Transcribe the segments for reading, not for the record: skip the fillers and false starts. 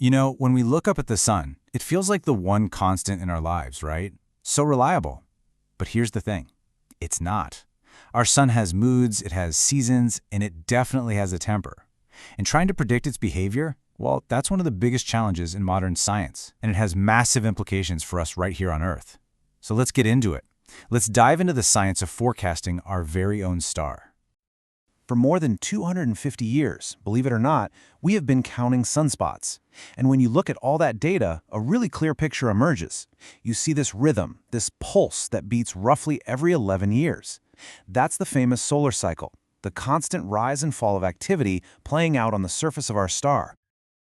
You know, when we look up at the sun, it feels like the one constant in our lives, right? So reliable. But here's the thing. It's not. Our sun has moods, it has seasons, and it definitely has a temper. And trying to predict its behavior, well, that's one of the biggest challenges in modern science, and it has massive implications for us right here on Earth. So let's get into it. Let's dive into the science of forecasting our very own star. For more than 250 years, believe it or not, we have been counting sunspots. And when you look at all that data, a really clear picture emerges. You see this rhythm, this pulse that beats roughly every 11 years. That's the famous solar cycle, the constant rise and fall of activity playing out on the surface of our star.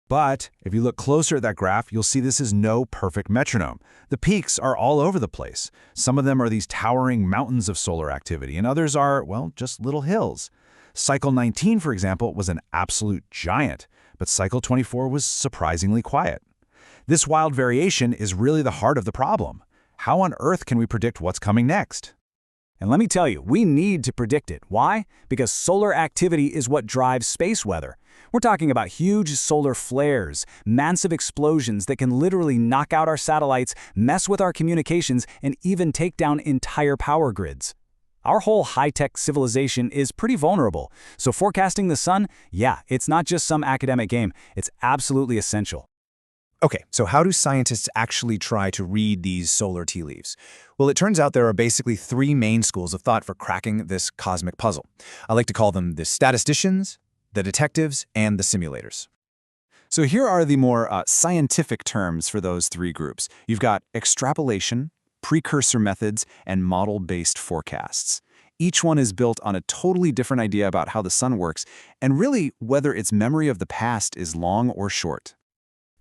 But if you look closer at that graph, you'll see this is no perfect metronome. The peaks are all over the place. Some of them are these towering mountains of solar activity, and others are, well, just little hills. Cycle 19, for example, was an absolute giant, but cycle 24 was surprisingly quiet. This wild variation is really the heart of the problem. How on earth can we predict what's coming next? And let me tell you, we need to predict it. Why? Because solar activity is what drives space weather. We're talking about huge solar flares, massive explosions that can literally knock out our satellites, mess with our communications, and even take down entire power grids. Our whole high-tech civilization is pretty vulnerable, so forecasting the sun, yeah, it's not just some academic game, it's absolutely essential. Okay, so how do scientists actually try to read these solar tea leaves? Well, it turns out there are basically three main schools of thought for cracking this cosmic puzzle. I like to call them the statisticians, the detectives, and the simulators. So here are the more scientific terms for those three groups. You've got extrapolation, precursor methods, and model-based forecasts. Each one is built on a totally different idea about how the sun works, and really whether its memory of the past is long or short.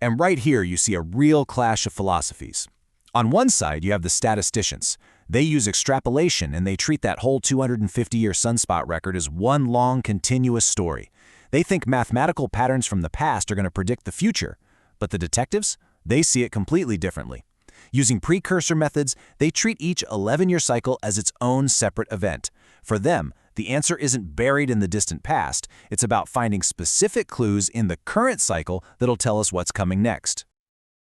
And right here you see a real clash of philosophies. On one side, you have the statisticians. They use extrapolation and they treat that whole 250-year sunspot record as one long, continuous story. They think mathematical patterns from the past are going to predict the future. But the detectives? They see it completely differently. Using precursor methods, they treat each 11-year cycle as its own separate event. For them, the answer isn't buried in the distant past. It's about finding specific clues in the current cycle that'll tell us what's coming next.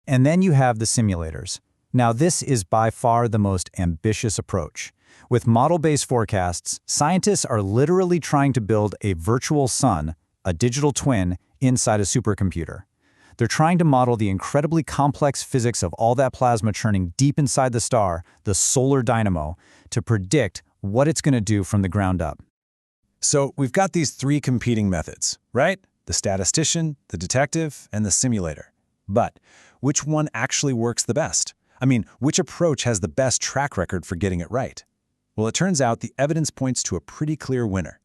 And then you have the simulators. Now this is by far the most ambitious approach. With model-based forecasts, scientists are literally trying to build a virtual sun, a digital twin, inside a supercomputer. They're trying to model the incredibly complex physics of all that plasma churning deep inside the star, the solar dynamo, to predict what it's going to do from the ground up. So we've got these three competing methods, right? The statistician, the detective, and the simulator. But which one actually works the best? I mean, which approach has the best track record for getting it right? Well, it turns out the evidence points to a pretty clear winner.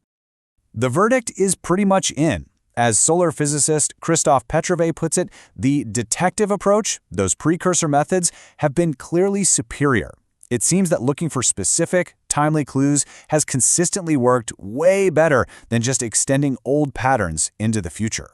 The verdict is pretty much in. As solar physicist Christoph Petrove puts it, the detective approach, those precursor methods, have been clearly superior. It seems that looking for specific, timely clues has consistently worked way better than just extending old patterns into the future.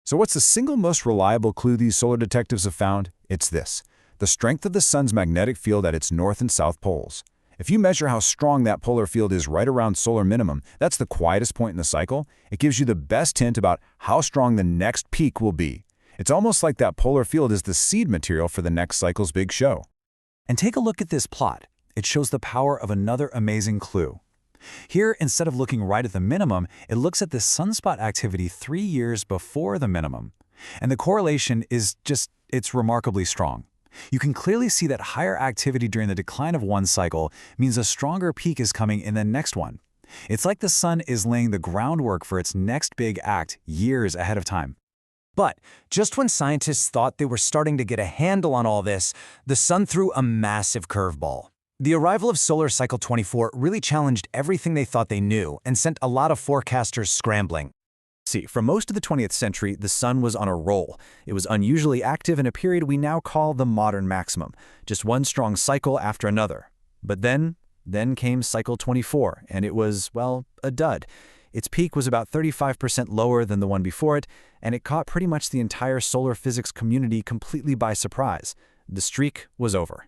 So what's the single most reliable clue these solar detectives have found? It's this: the strength of the sun's magnetic field at its north and south poles. If you measure how strong that polar field is right around solar minimum, that's the quietest point in the cycle, it gives you the best hint about how strong the next peak will be. It's almost like that polar field is the seed material for the next cycle's big show. And take a look at this plot. It shows the power of another amazing clue. Here, instead of looking right at the minimum, it looks at the sunspot activity 3 years before the minimum. And the correlation is it's remarkably strong. You can clearly see that higher activity during the decline of one cycle means a stronger peak is coming in the next one. It's like the sun is laying the groundwork for its next big act years ahead of time. But just when scientists thought they were starting to get a handle on all this, the sun threw a massive curveball. The arrival of solar cycle 24 really challenged everything they thought they knew and sent a lot of forecasters scrambling. See, for most of the 20th century, the sun was on a roll. It was unusually active in a period we now call the modern maximum, just one strong cycle after another. But then came cycle 24, and it was, well, a dud. Its peak was about 35% lower than the one before it, and it caught pretty much the entire solar physics community completely by surprise. The streak was over.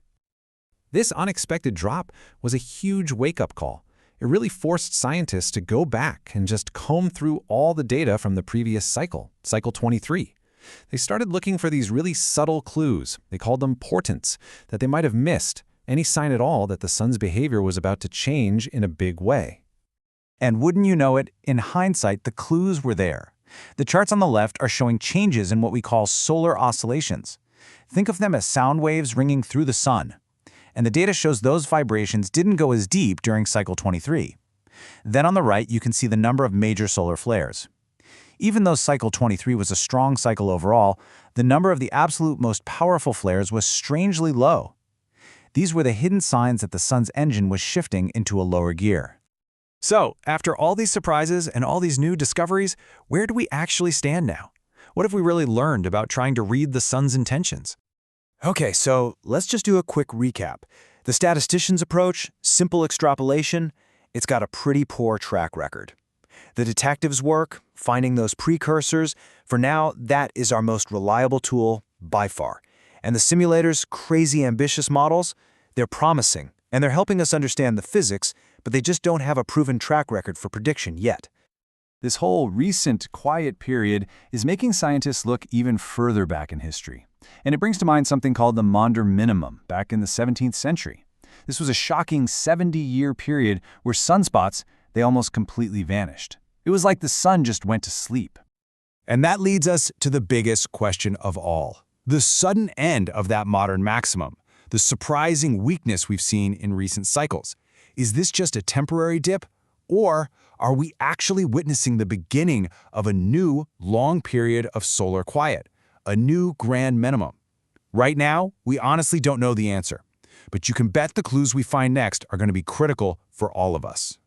This unexpected drop was a huge wake-up call. It really forced scientists to go back and just comb through all the data from the previous cycle, cycle 23. They started looking for these really subtle clues, they called them portents, that they might have missed, any sign at all that the sun's behavior was about to change in a big way. And wouldn't you know it, in hindsight, the clues were there. The charts on the left are showing changes in what we call solar oscillations. Think of them as sound waves ringing through the sun. And the data shows those vibrations didn't go as deep during cycle 23. Then on the right, you can see the number of major solar flares. Even though cycle 23 was a strong cycle overall, the number of the absolute most powerful flares was strangely low. These were the hidden signs that the sun's engine was shifting into a lower gear. So, after all these surprises and all these new discoveries, where do we actually stand now? What have we really learned about trying to read the sun's intentions? Okay, so let's just do a quick recap. The statistician's approach, simple extrapolation, it's got a pretty poor track record. The detective's work, finding those precursors, for now, that is our most reliable tool by far. And the simulator's crazy ambitious models, they're promising, and they're helping us understand the physics, but they just don't have a proven track record for prediction yet. This whole recent quiet period is making scientists look even further back in history. And it brings to mind something called the Maunder minimum back in the 17th century. This was a shocking 70-year period where sunspots, they almost completely vanished. It was like the sun just went to sleep. And that leads us to the biggest question of all. The sudden end of that modern maximum. The surprising weakness we've seen in recent cycles. Is this just a temporary dip? Or are we actually witnessing the beginning of a new, long period of solar quiet? A new grand minimum? Right now, we honestly don't know the answer. But you can bet the clues we find next are going to be critical for all of us.